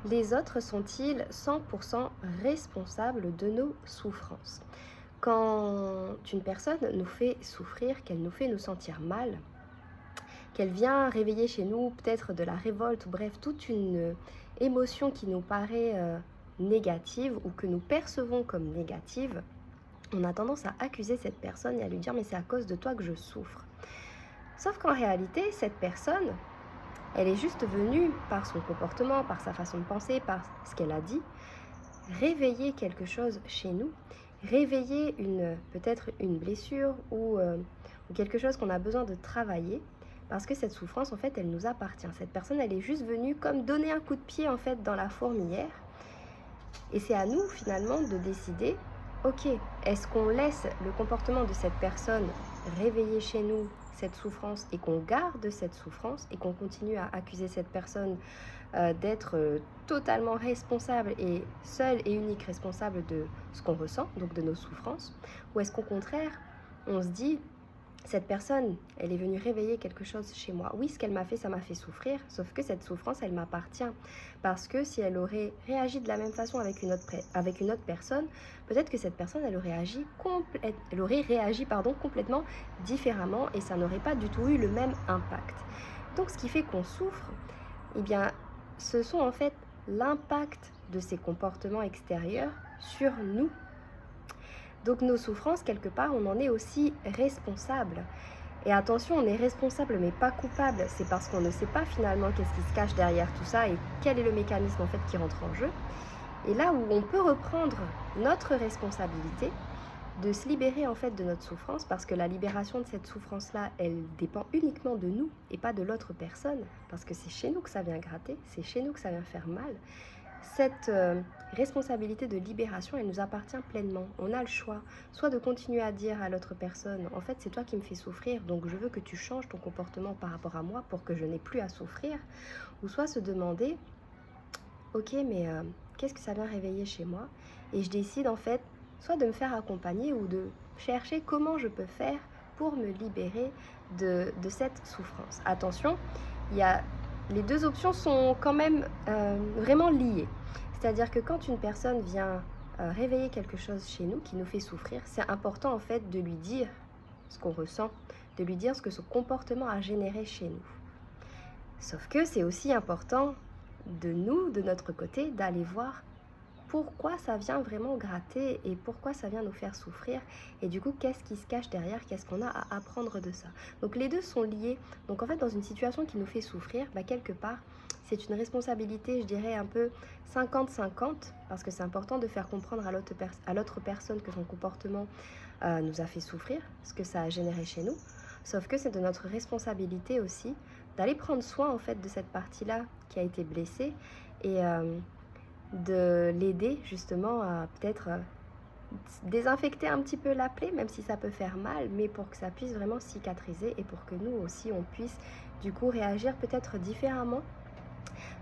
Les autres sont-ils 100% responsables de nos souffrances? Quand une personne nous fait souffrir, qu'elle nous fait nous sentir mal, qu'elle vient réveiller chez nous peut-être de la révolte, ou bref, toute une émotion qui nous paraît négative ou que nous percevons comme négative, on a tendance à accuser cette personne et à lui dire mais c'est à cause de toi que je souffre. Sauf qu'en réalité, cette personne, elle est juste venue par son comportement, par sa façon de penser, par ce qu'elle a dit, réveiller quelque chose chez nous, réveiller peut-être une blessure ou quelque chose qu'on a besoin de travailler, parce que cette souffrance, en fait, elle nous appartient. Cette personne, elle est juste venue comme donner un coup de pied, en fait, dans la fourmilière. Et c'est à nous, finalement, de décider, ok, est-ce qu'on laisse le comportement de cette personne réveiller chez nous cette souffrance et qu'on garde cette souffrance et qu'on continue à accuser cette personne d'être totalement responsable et seule et unique responsable de ce qu'on ressent, donc de nos souffrances, ou est-ce qu'au contraire, on se dit, cette personne, elle est venue réveiller quelque chose chez moi. Oui, ce qu'elle m'a fait, ça m'a fait souffrir, sauf que cette souffrance, elle m'appartient. Parce que si elle aurait réagi de la même façon avec une autre personne, peut-être que cette personne, elle aurait réagi complètement différemment et ça n'aurait pas du tout eu le même impact. Donc, ce qui fait qu'on souffre, eh bien, ce sont en fait l'impact de ces comportements extérieurs sur nous. Donc nos souffrances, quelque part, on en est aussi responsable. Et attention, on est responsable mais pas coupable. C'est parce qu'on ne sait pas finalement qu'est-ce qui se cache derrière tout ça et quel est le mécanisme en fait qui rentre en jeu. Et là où on peut reprendre notre responsabilité de se libérer en fait de notre souffrance, parce que la libération de cette souffrance-là, elle dépend uniquement de nous et pas de l'autre personne, parce que c'est chez nous que ça vient gratter, c'est chez nous que ça vient faire mal. Cette responsabilité de libération, elle nous appartient pleinement. On a le choix, soit de continuer à dire à l'autre personne, en fait c'est toi qui me fais souffrir, donc je veux que tu changes ton comportement par rapport à moi pour que je n'ai plus à souffrir, ou soit se demander, ok mais qu'est-ce que ça vient réveiller chez moi? Et je décide en fait soit de me faire accompagner ou de chercher comment je peux faire pour me libérer de cette souffrance. Attention, les deux options sont quand même vraiment liées. C'est-à-dire que quand une personne vient réveiller quelque chose chez nous qui nous fait souffrir, c'est important en fait de lui dire ce qu'on ressent, de lui dire ce que ce comportement a généré chez nous. Sauf que c'est aussi important de nous, de notre côté, d'aller voir pourquoi ça vient vraiment gratter et pourquoi ça vient nous faire souffrir et du coup qu'est-ce qui se cache derrière, qu'est-ce qu'on a à apprendre de ça. Donc les deux sont liés. Donc en fait dans une situation qui nous fait souffrir, quelque part c'est une responsabilité, je dirais un peu 50-50, parce que c'est important de faire comprendre à l'autre personne que son comportement nous a fait souffrir, ce que ça a généré chez nous. Sauf que c'est de notre responsabilité aussi d'aller prendre soin en fait de cette partie-là qui a été blessée et de l'aider justement à peut-être désinfecter un petit peu la plaie, même si ça peut faire mal, mais pour que ça puisse vraiment cicatriser et pour que nous aussi on puisse du coup réagir peut-être différemment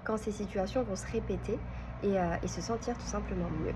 quand ces situations vont se répéter et se sentir tout simplement mieux.